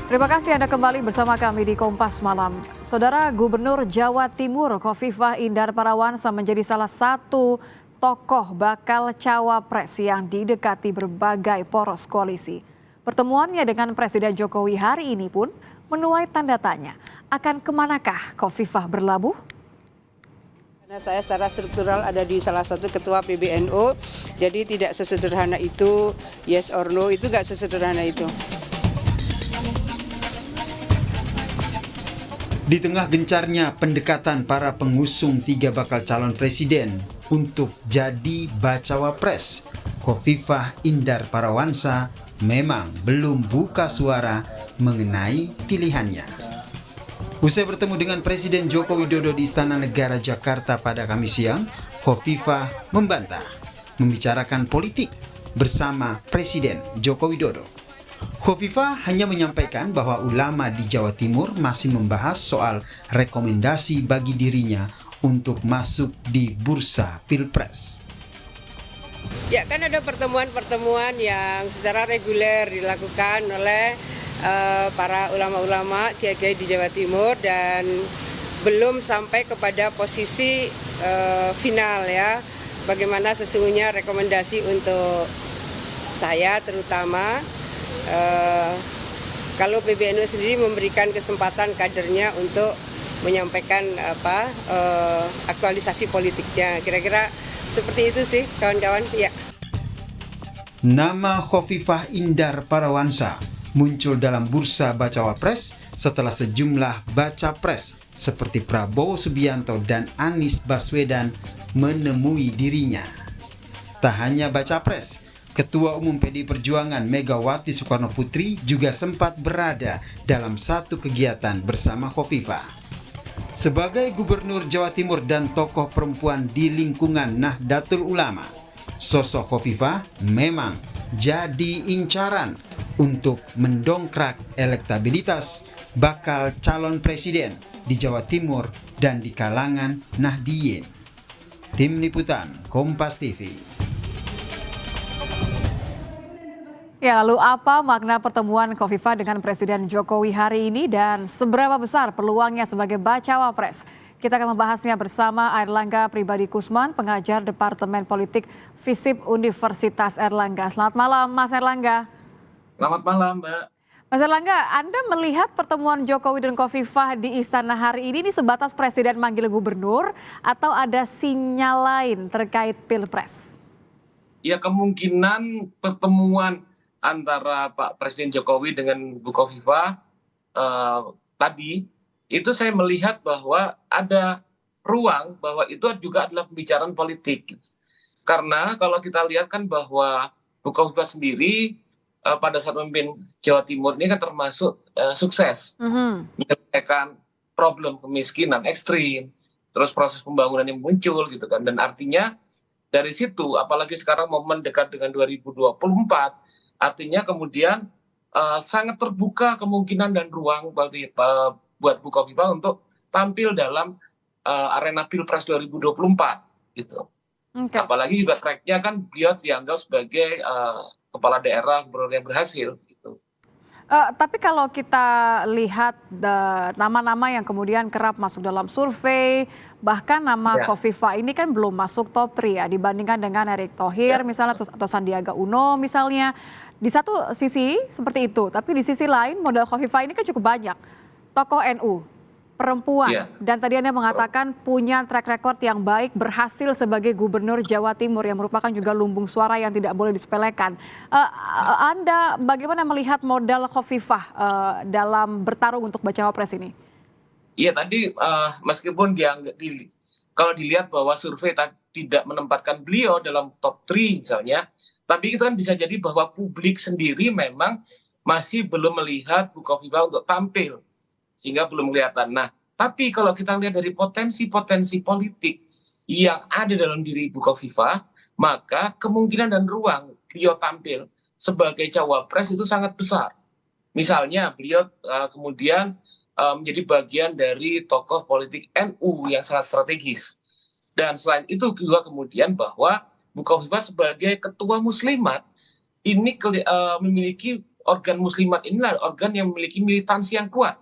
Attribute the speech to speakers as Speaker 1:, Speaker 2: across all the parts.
Speaker 1: Terima kasih Anda kembali bersama kami di Kompas Malam. Saudara Gubernur Jawa Timur Khofifah Indar Parawansa menjadi salah satu tokoh bakal cawapres yang didekati berbagai poros koalisi. Pertemuannya dengan Presiden Jokowi hari ini pun menuai tanda tanya. Akan kemanakah Khofifah berlabuh?
Speaker 2: Karena saya secara struktural ada di salah satu ketua PBNU, jadi tidak sesederhana itu, yes or no, itu nggak sesederhana itu.
Speaker 3: Di tengah gencarnya pendekatan para pengusung 3 bakal calon presiden untuk jadi bacawa pres, Khofifah Indar Parawansa memang belum buka suara mengenai pilihannya. Usai bertemu dengan Presiden Joko Widodo di Istana Negara Jakarta pada Kamis siang, Khofifah membantah membicarakan politik bersama Presiden Joko Widodo. Khofifah hanya menyampaikan bahwa ulama di Jawa Timur masih membahas soal rekomendasi bagi dirinya untuk masuk di bursa Pilpres.
Speaker 2: Ya kan ada pertemuan-pertemuan yang secara reguler dilakukan oleh para ulama-ulama kiai-kiai di Jawa Timur dan belum sampai kepada posisi final ya. Bagaimana sesungguhnya rekomendasi untuk saya terutama. Kalau PBNU sendiri memberikan kesempatan kadernya untuk menyampaikan aktualisasi politiknya, kira-kira seperti itu sih kawan-kawan. Ya.
Speaker 3: Nama Khofifah Indar Parawansa muncul dalam bursa bacawa pres setelah sejumlah baca pres seperti Prabowo Subianto dan Anies Baswedan menemui dirinya. Tak hanya baca pres, Ketua Umum PDI Perjuangan Megawati Soekarnoputri juga sempat berada dalam satu kegiatan bersama Khofifah. Sebagai Gubernur Jawa Timur dan tokoh perempuan di lingkungan Nahdlatul Ulama, sosok Khofifah memang jadi incaran untuk mendongkrak elektabilitas bakal calon presiden di Jawa Timur dan di kalangan Nahdliyin. Tim Liputan Kompas TV.
Speaker 1: Ya, lalu apa makna pertemuan Khofifah dengan Presiden Jokowi hari ini dan seberapa besar peluangnya sebagai bacawa pres? Kita akan membahasnya bersama Airlangga Pribadi Kusman, pengajar Departemen Politik FISIP Universitas Airlangga. Selamat malam, Mas Airlangga.
Speaker 4: Selamat malam, Mbak.
Speaker 1: Mas Airlangga, Anda melihat pertemuan Jokowi dan Khofifah di Istana hari ini sebatas Presiden manggil gubernur atau ada sinyal lain terkait Pilpres?
Speaker 4: Ya, kemungkinan pertemuan antara Pak Presiden Jokowi dengan Bu Khofifah tadi itu saya melihat bahwa ada ruang bahwa itu juga adalah pembicaraan politik. Karena kalau kita lihat kan bahwa Bu Khofifah sendiri pada saat memimpin Jawa Timur ini kan termasuk sukses menyelesaikan problem kemiskinan ekstrim, terus proses pembangunan yang muncul gitu kan, dan artinya dari situ apalagi sekarang momen dekat dengan 2024 artinya kemudian sangat terbuka kemungkinan dan ruang buat Bu Khofifah untuk tampil dalam arena Pilpres 2024 gitu.
Speaker 1: Okay.
Speaker 4: Apalagi juga tracknya kan beliau dianggap sebagai kepala daerah gubernur yang berhasil gitu.
Speaker 1: Tapi kalau kita lihat nama-nama yang kemudian kerap masuk dalam survei, bahkan nama Khofifah ini kan belum masuk top 3 ya dibandingkan dengan Erick Thohir misalnya atau Sandiaga Uno misalnya. Di satu sisi seperti itu, tapi di sisi lain modal Khofifah ini kan cukup banyak. Tokoh NU, perempuan, dan tadi Anda mengatakan punya track record yang baik, berhasil sebagai Gubernur Jawa Timur yang merupakan juga lumbung suara yang tidak boleh disepelekan. Anda bagaimana melihat modal Khofifah dalam bertarung untuk bacawa pres ini?
Speaker 4: Iya tadi meskipun kalau dilihat bahwa survei tidak menempatkan beliau dalam top 3 misalnya, tapi itu kan bisa jadi bahwa publik sendiri memang masih belum melihat Bu Khofifah untuk tampil, sehingga belum kelihatan. Nah, tapi kalau kita lihat dari potensi-potensi politik yang ada dalam diri Bu Khofifah, maka kemungkinan dan ruang beliau tampil sebagai cawapres itu sangat besar. Misalnya beliau kemudian menjadi bagian dari tokoh politik NU yang sangat strategis. Dan selain itu juga kemudian bahwa Bu Khofifah sebagai ketua muslimat ini memiliki organ muslimat inilah organ yang memiliki militansi yang kuat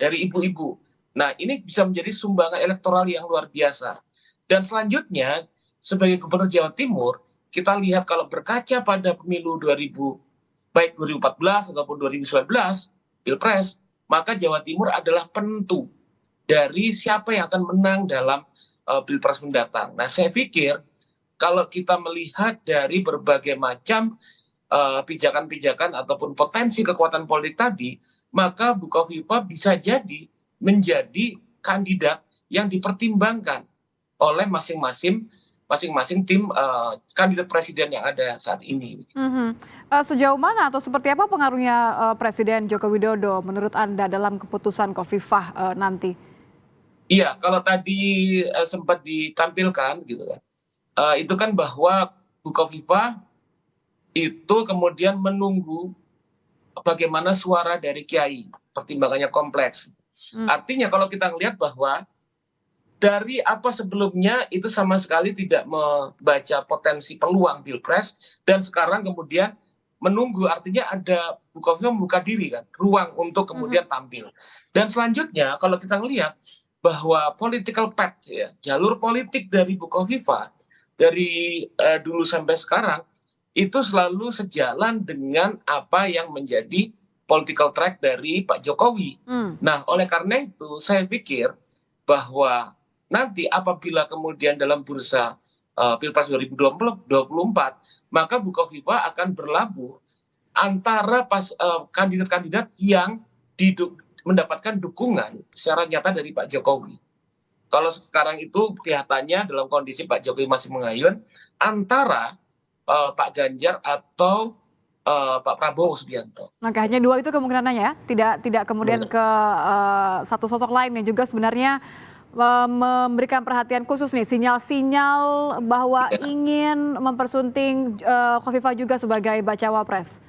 Speaker 4: dari ibu-ibu. Nah, ini bisa menjadi sumbangan elektoral yang luar biasa. Dan selanjutnya, sebagai Gubernur Jawa Timur, kita lihat kalau berkaca pada pemilu 2000, baik 2014 ataupun 2019, Pilpres, maka Jawa Timur adalah penentu dari siapa yang akan menang dalam Pilpres mendatang. Nah, saya pikir kalau kita melihat dari berbagai macam pijakan-pijakan ataupun potensi kekuatan politik tadi, maka Bukovifa bisa jadi menjadi kandidat yang dipertimbangkan oleh masing-masing tim kandidat presiden yang ada saat ini.
Speaker 1: Sejauh mana atau seperti apa pengaruhnya Presiden Joko Widodo menurut Anda dalam keputusan Khofifah nanti?
Speaker 4: Iya, kalau tadi sempat ditampilkan gitu kan, itu kan bahwa Bukovifa itu kemudian menunggu bagaimana suara dari kiai, pertimbangannya kompleks. Artinya kalau kita melihat bahwa dari apa sebelumnya itu sama sekali tidak membaca potensi peluang Pilpres, dan sekarang kemudian menunggu, artinya ada Bukovifa membuka diri kan, ruang untuk kemudian tampil. Dan selanjutnya kalau kita melihat bahwa political path, ya, jalur politik dari Bukovifa dari dulu sampai sekarang itu selalu sejalan dengan apa yang menjadi political track dari Pak Jokowi. Nah, oleh karena itu saya pikir bahwa nanti apabila kemudian dalam bursa Pilpres 2024, maka Bukovifa akan berlabuh antara kandidat-kandidat yang mendapatkan dukungan secara nyata dari Pak Jokowi. Kalau sekarang itu kelihatannya dalam kondisi Pak Jokowi masih mengayun antara Pak Ganjar atau Pak Prabowo Subianto.
Speaker 1: Oke, hanya dua itu kemungkinannya ya, tidak kemudian ke satu sosok lain yang juga sebenarnya memberikan perhatian khusus nih, sinyal-sinyal bahwa ingin mempersunting Khofifah juga sebagai bacawa pres.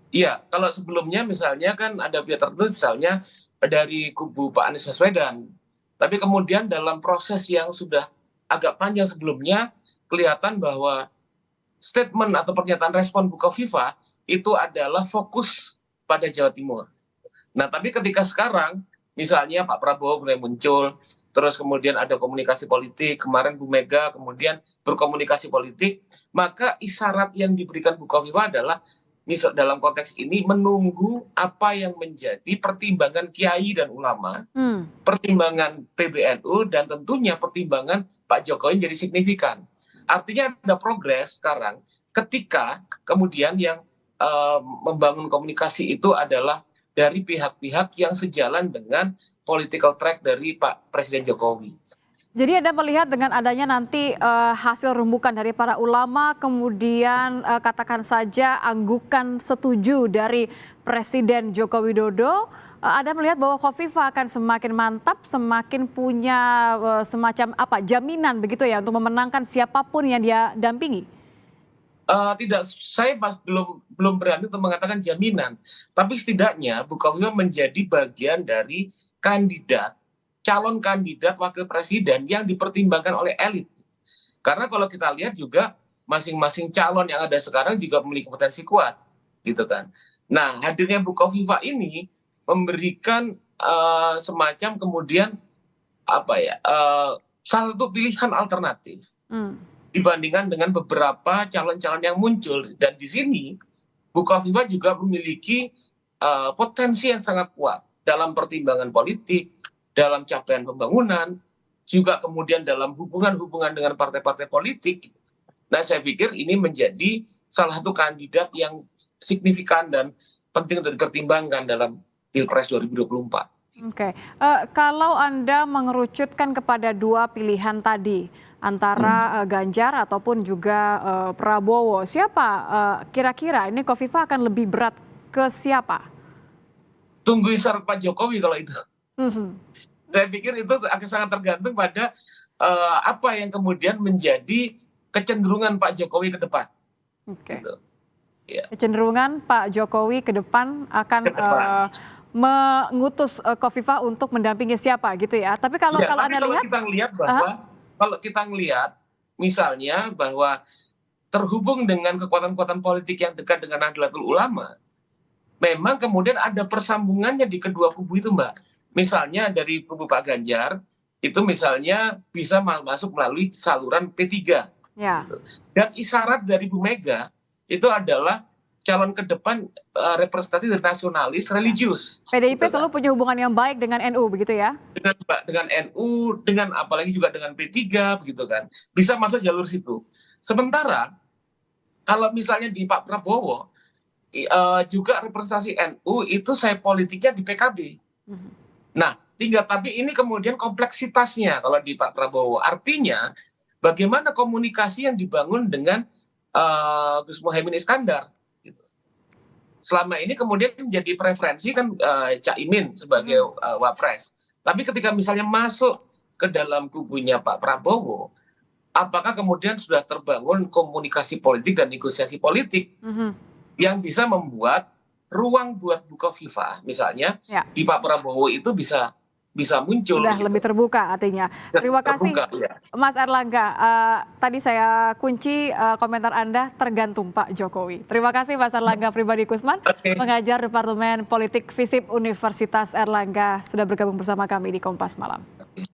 Speaker 4: Iya, kalau sebelumnya misalnya kan ada pihak tertentu misalnya dari kubu Pak Anies Baswedan, tapi kemudian dalam proses yang sudah agak panjang sebelumnya kelihatan bahwa statement atau pernyataan respon Bukovifa itu adalah fokus pada Jawa Timur. Nah, tapi ketika sekarang misalnya Pak Prabowo mulai muncul, terus kemudian ada komunikasi politik, kemarin Bu Mega kemudian berkomunikasi politik, maka isyarat yang diberikan Bukovifa adalah misal dalam konteks ini menunggu apa yang menjadi pertimbangan kiai dan ulama, pertimbangan PBNU, dan tentunya pertimbangan Pak Jokowi jadi signifikan. Artinya ada progres sekarang ketika kemudian yang membangun komunikasi itu adalah dari pihak-pihak yang sejalan dengan political track dari Pak Presiden Jokowi.
Speaker 1: Jadi Anda melihat dengan adanya nanti hasil rembukan dari para ulama, kemudian katakan saja anggukan setuju dari Presiden Joko Widodo, Anda melihat bahwa Khofifah akan semakin mantap, semakin punya semacam jaminan begitu ya untuk memenangkan siapapun yang dia dampingi?
Speaker 4: Tidak, saya belum berani untuk mengatakan jaminan, tapi setidaknya Bukovifa menjadi bagian dari calon kandidat wakil presiden yang dipertimbangkan oleh elit. Karena kalau kita lihat juga masing-masing calon yang ada sekarang juga memiliki potensi kuat, gitu kan. Nah, hadirnya Bukovifa ini memberikan semacam kemudian salah satu pilihan alternatif dibandingkan dengan beberapa calon-calon yang muncul. Dan di sini Bukovifa juga memiliki potensi yang sangat kuat dalam pertimbangan politik, dalam capaian pembangunan, juga kemudian dalam hubungan-hubungan dengan partai-partai politik. Nah, saya pikir ini menjadi salah satu kandidat yang signifikan dan penting untuk dipertimbangkan dalam Pilpres 2024.
Speaker 1: Oke, kalau Anda mengerucutkan kepada dua pilihan tadi, antara Ganjar ataupun juga Prabowo, siapa kira-kira ini Khofifah akan lebih berat ke siapa?
Speaker 4: Tunggu isyarat Pak Jokowi kalau itu. Saya pikir itu akan sangat tergantung pada apa yang kemudian menjadi kecenderungan Pak Jokowi ke depan.
Speaker 1: Oke.
Speaker 4: Gitu. Ya.
Speaker 1: Kecenderungan Pak Jokowi ke depan akan mengutus Khofifah untuk mendampingi siapa gitu ya. Tapi kalau Anda lihat,
Speaker 4: kalau kita ngelihat misalnya bahwa terhubung dengan kekuatan-kekuatan politik yang dekat dengan Nahdlatul Ulama, memang kemudian ada persambungannya di kedua kubu itu, Mbak. Misalnya dari kubu Pak Ganjar, itu misalnya bisa masuk melalui saluran P3.
Speaker 1: Ya.
Speaker 4: Dan isyarat dari Bu Mega itu adalah calon ke depan representasi dari nasionalis religius.
Speaker 1: PDIP
Speaker 4: gitu kan.
Speaker 1: selalu punya hubungan yang baik dengan NU begitu ya?
Speaker 4: Dengan NU, dengan apalagi juga dengan P3 begitu kan. Bisa masuk jalur situ. Sementara kalau misalnya di Pak Prabowo juga representasi NU itu saya politiknya di PKB. Nah, tinggal tapi ini kemudian kompleksitasnya kalau di Pak Prabowo. Artinya bagaimana komunikasi yang dibangun dengan Gus Muhaimin Iskandar. Selama ini kemudian menjadi preferensi kan Cak Imin sebagai wapres. Tapi ketika misalnya masuk ke dalam kubunya Pak Prabowo, apakah kemudian sudah terbangun komunikasi politik dan negosiasi politik yang bisa membuat ruang buat Bukovifa misalnya di Pak Prabowo itu bisa muncul.
Speaker 1: Sudah gitu. Lebih terbuka artinya. Terima kasih ya. Mas Erlangga. Tadi saya kunci komentar Anda tergantung Pak Jokowi. Terima kasih Mas Erlangga Pribadi Kusman, pengajar Departemen Politik FISIP Universitas Erlangga sudah bergabung bersama kami di Kompas Malam.